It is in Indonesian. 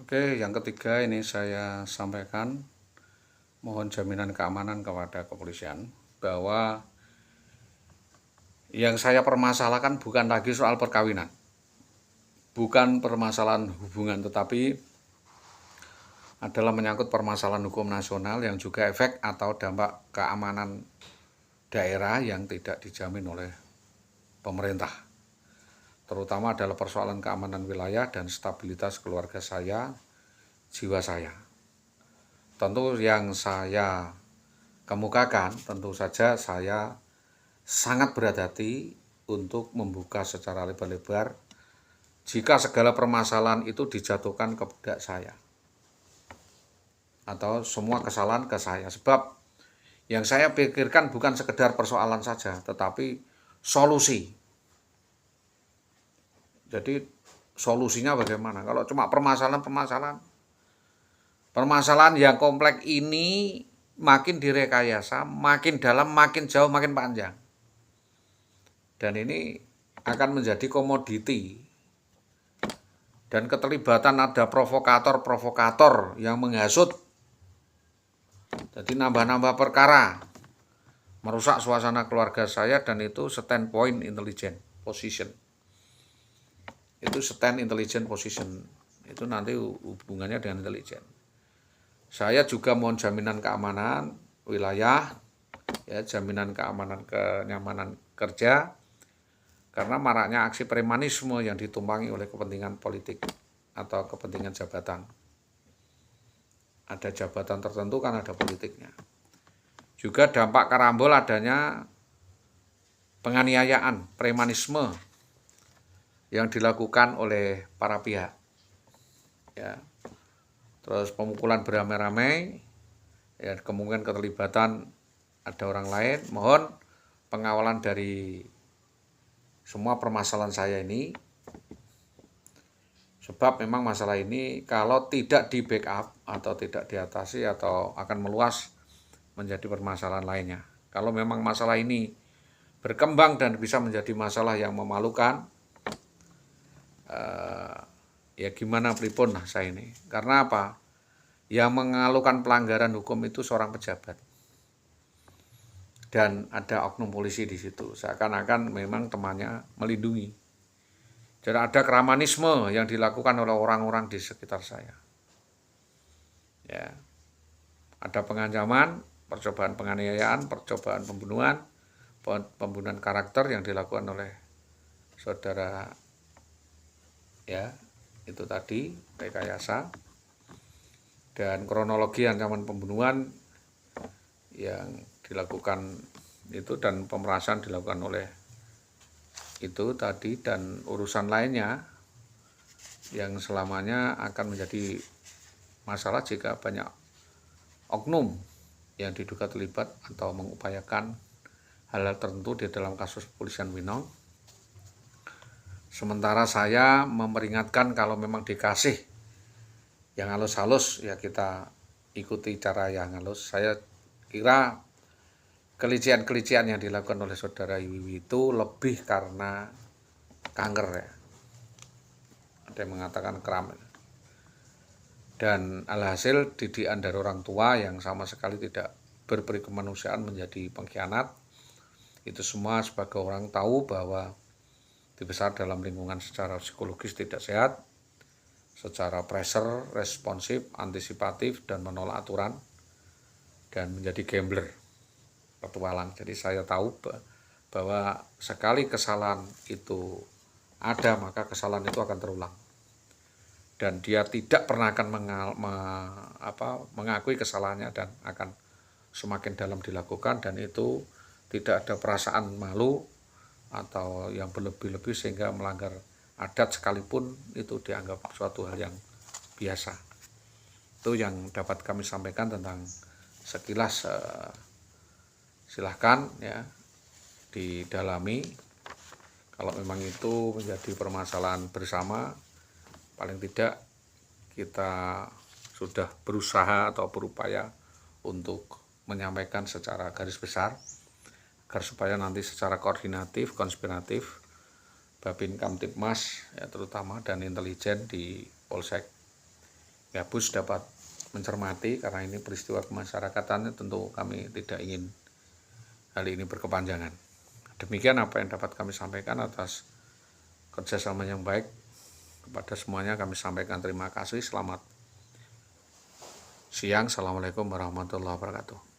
Oke, yang ketiga ini saya sampaikan mohon jaminan keamanan kepada kepolisian bahwa yang saya permasalahkan bukan lagi soal perkawinan, bukan permasalahan hubungan, tetapi adalah menyangkut permasalahan hukum nasional yang juga efek atau dampak keamanan daerah yang tidak dijamin oleh pemerintah. Terutama adalah persoalan keamanan wilayah dan stabilitas keluarga saya, jiwa saya. Tentu yang saya kemukakan, tentu saja saya sangat berhati-hati untuk membuka secara lebar-lebar jika segala permasalahan itu dijatuhkan kepada saya atau semua kesalahan ke saya. Sebab yang saya pikirkan bukan sekedar persoalan saja, tetapi solusi. Jadi solusinya bagaimana? Kalau cuma permasalahan yang kompleks ini makin direkayasa, makin dalam, makin jauh, makin panjang. Dan ini akan menjadi komoditi. Dan keterlibatan ada provokator-provokator yang menghasut. Jadi nambah-nambah perkara. Merusak suasana keluarga saya dan itu standpoint intelligence position. Itu stand intelligence position. Itu nanti hubungannya dengan intelijen. Saya juga mohon jaminan keamanan wilayah, ya, jaminan keamanan kenyamanan kerja, karena maraknya aksi premanisme yang ditumpangi oleh kepentingan politik atau kepentingan jabatan. Ada jabatan tertentu kan ada politiknya. Juga dampak karambol adanya penganiayaan, premanisme yang dilakukan oleh para pihak. Ya. Terus pemukulan beramai-ramai, ya, kemungkinan keterlibatan ada orang lain. Mohon pengawalan dari semua permasalahan saya ini, sebab memang masalah ini kalau tidak di backup atau tidak diatasi atau akan meluas menjadi permasalahan lainnya. Kalau memang masalah ini berkembang dan bisa menjadi masalah yang memalukan, ya gimana pripun lah saya ini. Karena apa? Yang mengalukan pelanggaran hukum itu seorang pejabat. Dan ada oknum polisi di situ. Seakan-akan memang temannya melindungi. Jadi ada keramanisme yang dilakukan oleh orang-orang di sekitar saya. Ya. Ada pengancaman, percobaan penganiayaan, percobaan pembunuhan karakter yang dilakukan oleh saudara, ya, itu tadi rekayasa, dan kronologi ancaman pembunuhan yang dilakukan itu dan pemerasan dilakukan oleh itu tadi, dan urusan lainnya yang selamanya akan menjadi masalah jika banyak oknum yang diduga terlibat atau mengupayakan hal-hal tertentu di dalam kasus Kepolisian Winong. Sementara saya memperingatkan kalau memang dikasih yang halus-halus, ya kita ikuti cara yang halus. Saya kira kelician-kelician yang dilakukan oleh saudara Wiwi itu lebih karena kanker, ya. Ada yang mengatakan kram. Dan alhasil didikan dari orang tua yang sama sekali tidak berperi kemanusiaan menjadi pengkhianat. Itu semua sebagai orang tahu bahwa dibesar dalam lingkungan secara psikologis tidak sehat, secara pressure, responsif, antisipatif, dan menolak aturan, dan menjadi gambler, petualang. Jadi saya tahu bahwa sekali kesalahan itu ada, maka kesalahan itu akan terulang. Dan dia tidak pernah akan mengakui kesalahannya dan akan semakin dalam dilakukan, dan itu tidak ada perasaan malu atau yang berlebih-lebih sehingga melanggar adat sekalipun itu dianggap suatu hal yang biasa. Itu yang dapat kami sampaikan tentang sekilas. Silahkan, ya, didalami. Kalau memang itu menjadi permasalahan bersama, paling tidak kita sudah berusaha atau berupaya untuk menyampaikan secara garis besar, agar supaya nanti secara koordinatif, konspiratif, Babin Kamtibmas, ya, terutama, dan intelijen di Polsek ya Bus dapat mencermati, karena ini peristiwa kemasyarakatan, tentu kami tidak ingin hal ini berkepanjangan. Demikian apa yang dapat kami sampaikan atas kerjasama yang baik. Kepada semuanya kami sampaikan terima kasih. Selamat siang. Assalamualaikum warahmatullahi wabarakatuh.